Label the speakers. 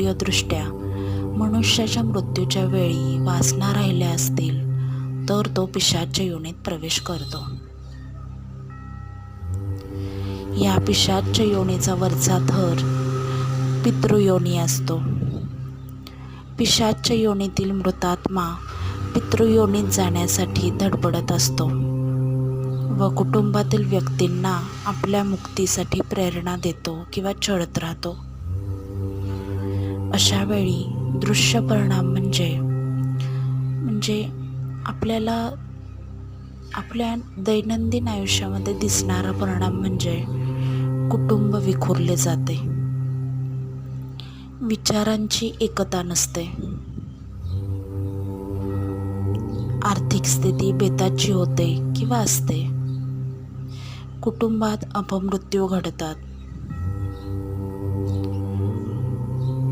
Speaker 1: शास्त्रीयदृष्ट्या मनुष्याच्या मृत्यूच्या वेळी वासना राहिल्या असतील तर तो पिशाच्य योनीत प्रवेश करतो. या पिशाच्य योनीचा वरचा थर पितृयोनी असतो. पिशाच्य योनीतील मृतात्मा पितृयोनीत जाण्यासाठी धडपडत असतो व कुटुंबातील व्यक्तींना आपल्या मुक्तीसाठी प्रेरणा देतो किंवा छळत राहतो. अशा वेळी दृश्य परिणाम म्हणजे आपल्याला आपल्या दैनंदिन आयुष्यामध्ये दिसणारा परिणाम म्हणजे कुटुंब विखुरले जाते, विचारांची एकता नसते, आर्थिक स्थिती बेताची होते किंवा असते, कुटुंबात अपमृत्यू घडतात,